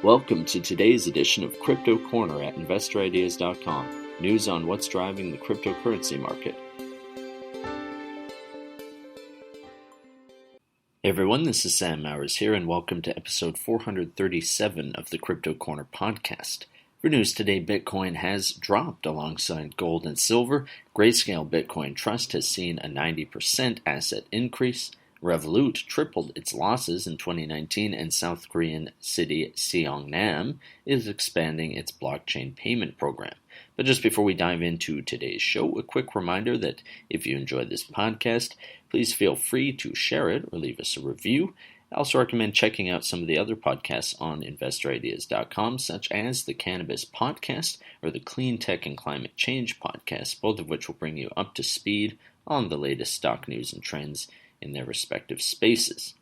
Welcome to today's edition of Crypto Corner at InvestorIdeas.com. News on what's driving the cryptocurrency market. Hey everyone, this is Sam Mowers here, and welcome to episode 437 of the Crypto Corner podcast. For news today, Bitcoin has dropped alongside gold and silver. Grayscale Bitcoin Trust has seen a 90% asset increase. Revolut tripled its losses in 2019, and South Korean city Seongnam is expanding its blockchain payment program. But just before we dive into today's show, a quick reminder that if you enjoyed this podcast, please feel free to share it or leave us a review. I also recommend checking out some of the other podcasts on InvestorIdeas.com, such as the Cannabis Podcast or the Clean Tech and Climate Change Podcast, both of which will bring you up to speed on the latest stock news and trends in their respective spaces.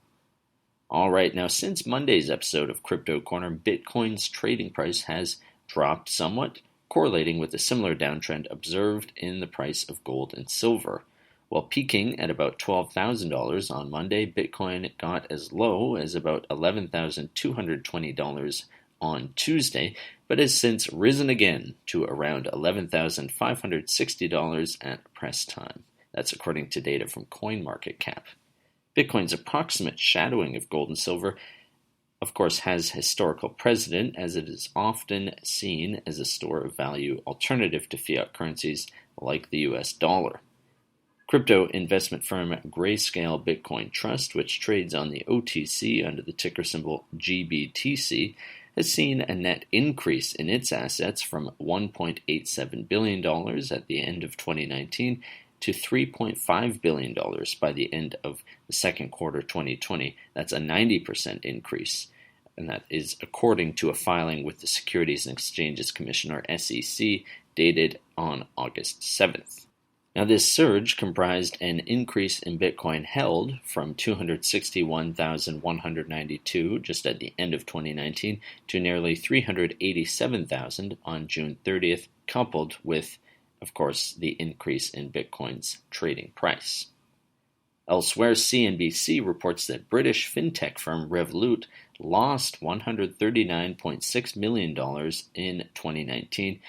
Alright, now since Monday's episode of Crypto Corner, Bitcoin's trading price has dropped somewhat, correlating with a similar downtrend observed in the price of gold and silver. While peaking at about $12,000 on Monday, Bitcoin got as low as about $11,220 on Tuesday, but has since risen again to around $11,560 at press time. That's according to data from CoinMarketCap. Bitcoin's approximate shadowing of gold and silver, of course, has historical precedent, as it is often seen as a store of value alternative to fiat currencies like the US dollar. Crypto investment firm Grayscale Bitcoin Trust, which trades on the OTC under the ticker symbol GBTC, has seen a net increase in its assets from $1.87 billion at the end of 2019 to $3.5 billion by the end of the second quarter 2020. That's a 90% increase, and that is according to a filing with the Securities and Exchanges Commission, or SEC, dated on August 7th. Now, this surge comprised an increase in Bitcoin held from 261,192 just at the end of 2019 to nearly 387,000 on June 30th, coupled with, of course, the increase in Bitcoin's trading price. Elsewhere, CNBC reports that British fintech firm Revolut lost $139.6 million in 2019,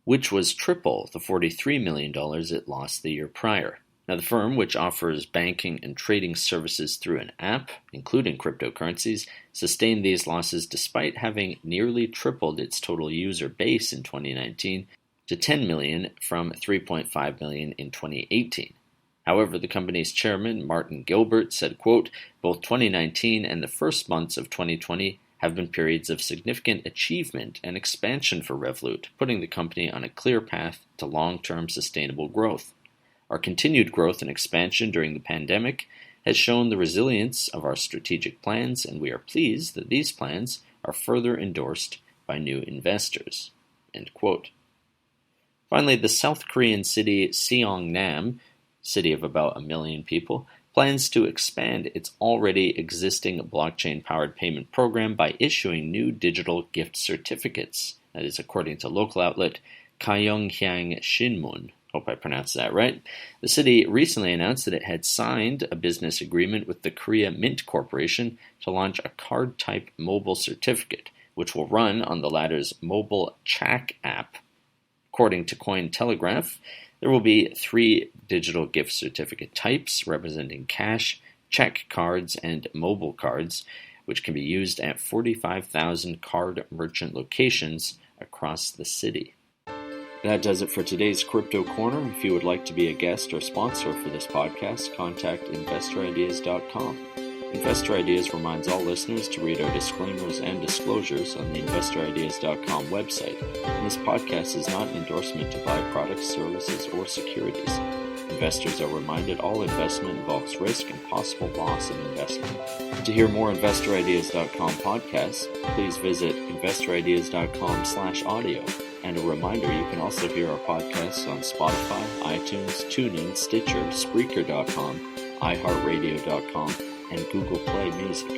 which was triple the $43 million it lost the year prior. Now, the firm, which offers banking and trading services through an app, including cryptocurrencies, sustained these losses despite having nearly tripled its total user base in 2019 to 10 million from 3.5 million in 2018. However, the company's chairman, Martin Gilbert, said, quote, "Both 2019 and the first months of 2020 have been periods of significant achievement and expansion for Revolut, putting the company on a clear path to long-term sustainable growth. Our continued growth and expansion during the pandemic has shown the resilience of our strategic plans, and we are pleased that these plans are further endorsed by new investors." End quote. Finally, the South Korean city Seongnam, city of about 1 million people, plans to expand its already existing blockchain-powered payment program by issuing new digital gift certificates. That is according to local outlet Gyeonghyang Shinmun. Hope I pronounced that right. The city recently announced that it had signed a business agreement with the Korea Mint Corporation to launch a card-type mobile certificate, which will run on the latter's mobile Chak app. According to Cointelegraph, there will be 3 digital gift certificate types representing cash, check cards, and mobile cards, which can be used at 45,000 card merchant locations across the city. That does it for today's Crypto Corner. If you would like to be a guest or sponsor for this podcast, contact InvestorIdeas.com. Investor Ideas reminds all listeners to read our disclaimers and disclosures on the InvestorIdeas.com website, and this podcast is not an endorsement to buy products, services, or securities. Investors are reminded all investment involves risk and possible loss of investment. To hear more InvestorIdeas.com podcasts, please visit InvestorIdeas.com/audio. And a reminder, you can also hear our podcasts on Spotify, iTunes, TuneIn, Stitcher, Spreaker.com, iHeartRadio.com, and Google Play Music.